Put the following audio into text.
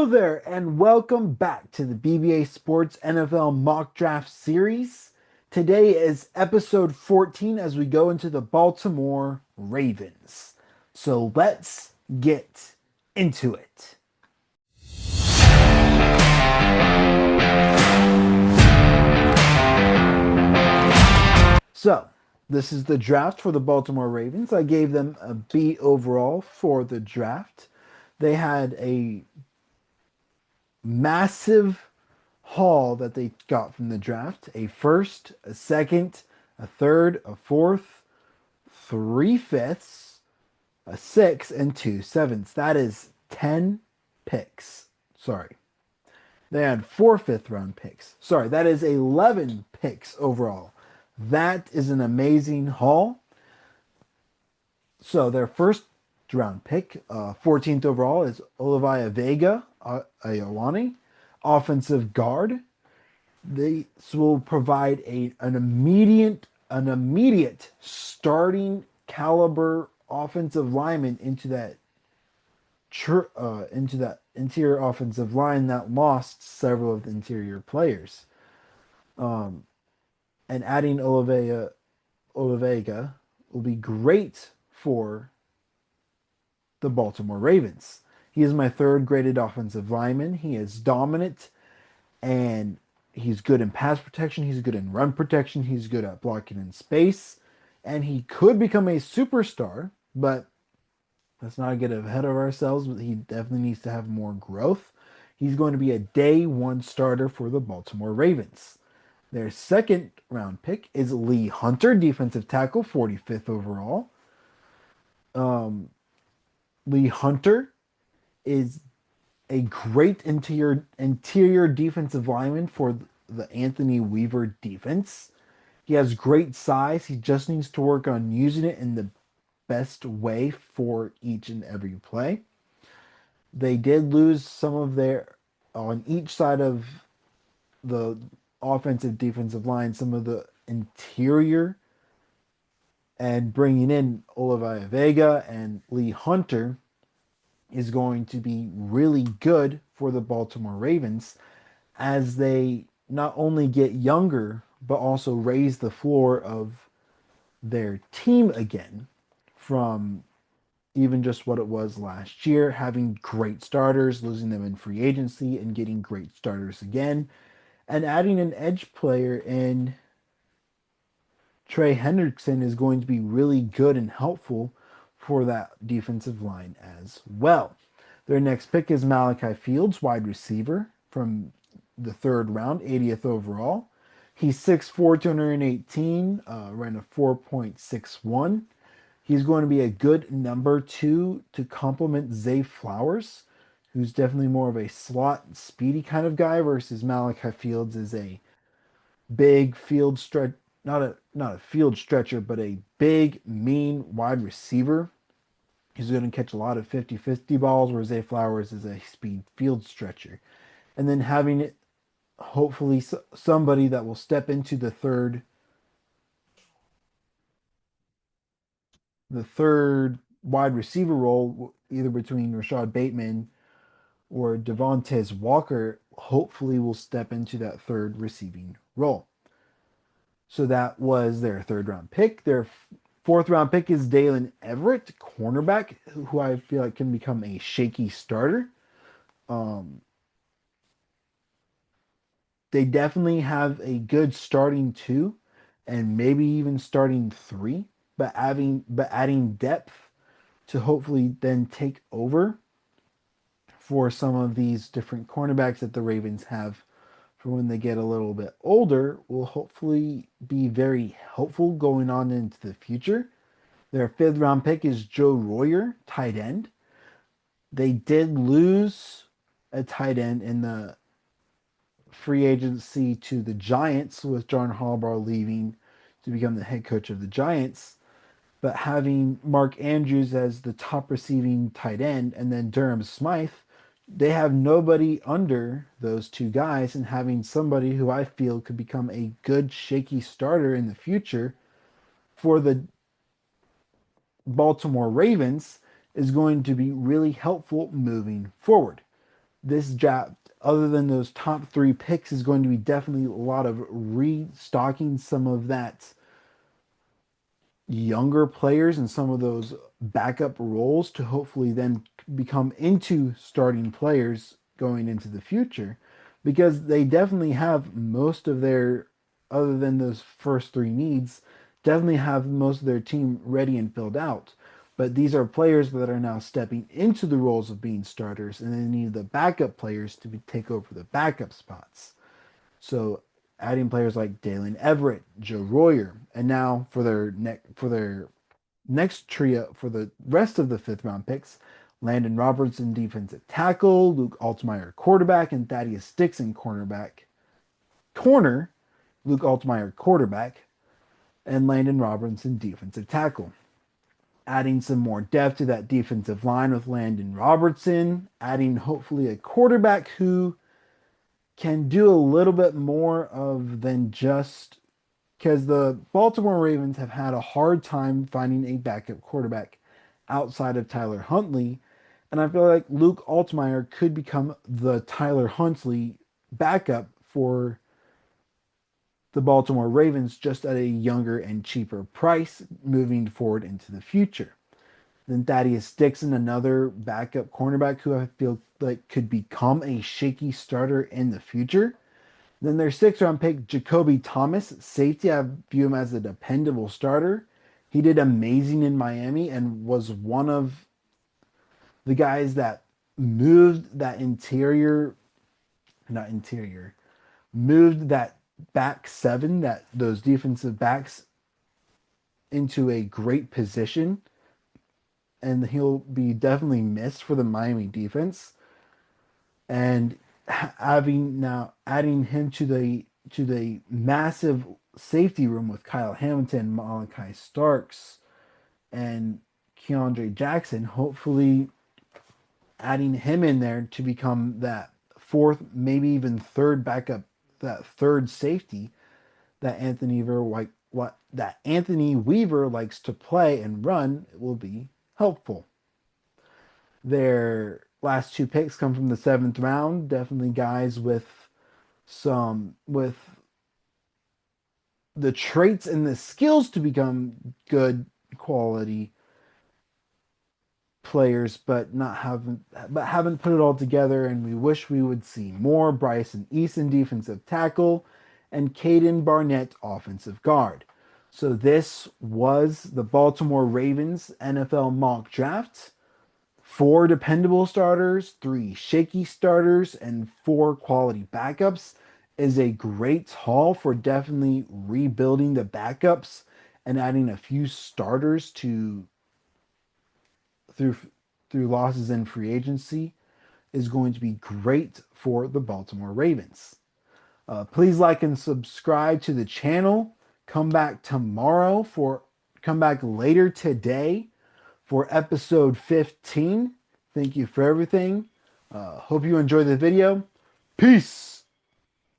Hello there, and welcome back to the BBA Sports NFL Mock Draft Series. Today is episode 14 as we go into the Baltimore Ravens. So let's get into it. So, this is the draft for the Baltimore Ravens. I gave them a B overall for the draft. They had a massive haul that they got from the draft: a first, a second, a third, a fourth, three fifths, a sixth, and two sevenths. That is 10 picks. Sorry. They had four fifth round picks. Sorry, that is 11 picks overall. That is an amazing haul. So their first round pick, 14th overall, is Olivia Vega Iolani, offensive guard. This will provide an immediate starting caliber offensive lineman into that interior offensive line that lost several of the interior players. Um, and adding Olivega will be great for the Baltimore Ravens. He is my third graded offensive lineman. He is dominant and he's good in pass protection. He's good in run protection. He's good at blocking in space. And he could become a superstar, but let's not get ahead of ourselves. But he definitely needs to have more growth. He's going to be a day one starter for the Baltimore Ravens. Their second round pick is Lee Hunter, defensive tackle, 45th overall. Um, Lee Hunter is a great interior defensive lineman for the Anthony Weaver defense. He has great size. He just needs to work on using it in the best way for each and every play. They did lose some of their on each side of the offensive defensive line, some of the interior, and bringing in Olivia Vega and Lee Hunter is going to be really good for the Baltimore Ravens as they not only get younger, but also raise the floor of their team again from even just what it was last year, having great starters, losing them in free agency, and getting great starters again, and adding an edge player in Trey Hendrickson is going to be really good and helpful for that defensive line as well. Their next pick is Malachi Fields, wide receiver from the third round, 80th overall. He's 6'4", 218, ran a 4.61. He's going to be a good number two to complement Zay Flowers, who's definitely more of a slot speedy kind of guy, versus Malachi Fields is a big field stretch, not a field stretcher, but a big, mean wide receiver. He's going to catch a lot of 50-50 balls, where Zay Flowers is a speed field stretcher. And then having it, hopefully, somebody that will step into the third wide receiver role, either between Rashad Bateman or Devontae Walker, hopefully will step into that third receiving role. So that was their third round pick. Their fourth round pick is Dalen Everett, cornerback, who I feel like can become a shaky starter. Um, they definitely have a good starting two, and maybe even starting three, but adding depth to hopefully then take over for some of these different cornerbacks that the Ravens have for when they get a little bit older will hopefully be very helpful going on into the future. Their fifth round pick is Joe Royer, tight end. They did lose a tight end in the free agency to the Giants, with John Harbaugh leaving to become the head coach of the Giants. But having Mark Andrews as the top receiving tight end and then Durham Smythe, they have nobody under those two guys, and having somebody who I feel could become a good shaky starter in the future for the Baltimore Ravens is going to be really helpful moving forward. this draft, other than those top three picks, is going to be definitely a lot of restocking some of that younger players and some of those backup roles to hopefully then become into starting players going into the future, because they definitely have most of their, other than those first three needs, definitely have most of their team ready and filled out. But these are players that are now stepping into the roles of being starters, and they need the backup players to take over the backup spots. So adding players like Dalen Everett, Joe Royer, and now for their next trio for the rest of the fifth round picks, Landon Robertson defensive tackle, Luke Altmaier quarterback, and Thaddeus Dixon corner, Luke Altmaier quarterback, and Landon Robertson defensive tackle. Adding some more depth to that defensive line with Landon Robertson, adding hopefully a quarterback who can do a little bit more of than just, because the Baltimore Ravens have had a hard time finding a backup quarterback outside of Tyler Huntley. And I feel like Luke Altmaier could become the Tyler Huntley backup for the Baltimore Ravens just at a younger and cheaper price moving forward into the future. Then Thaddeus Dixon, another backup cornerback who I feel like could become a shaky starter in the future. Then their sixth round pick, Jacoby Thomas, safety. I view him as a dependable starter. He did amazing in Miami and was one of the guys that moved that interior, not interior, moved that back seven, that those defensive backs into a great position. And he'll be definitely missed for the Miami defense. And having now adding him to the massive safety room with Kyle Hamilton, Malachi Starks, and Keandre Jackson, hopefully adding him in there to become that fourth, maybe even third backup, that third safety that Anthony Weaver likes to play and run will be helpful. Their last two picks come from the seventh round. Definitely guys with the traits and the skills to become good quality players, but haven't put it all together. And we wish we would see more. Bryson Eason, defensive tackle, and Caden Barnett, offensive guard. So this was the Baltimore Ravens NFL mock draft. Four dependable starters, three shaky starters, and four quality backups is a great haul for definitely rebuilding the backups and adding a few starters to through through losses in free agency is going to be great for the Baltimore Ravens. Please like and subscribe to the channel. Come back tomorrow for come back later today for episode 15. Thank you for everything. Hope you enjoyed the video. Peace.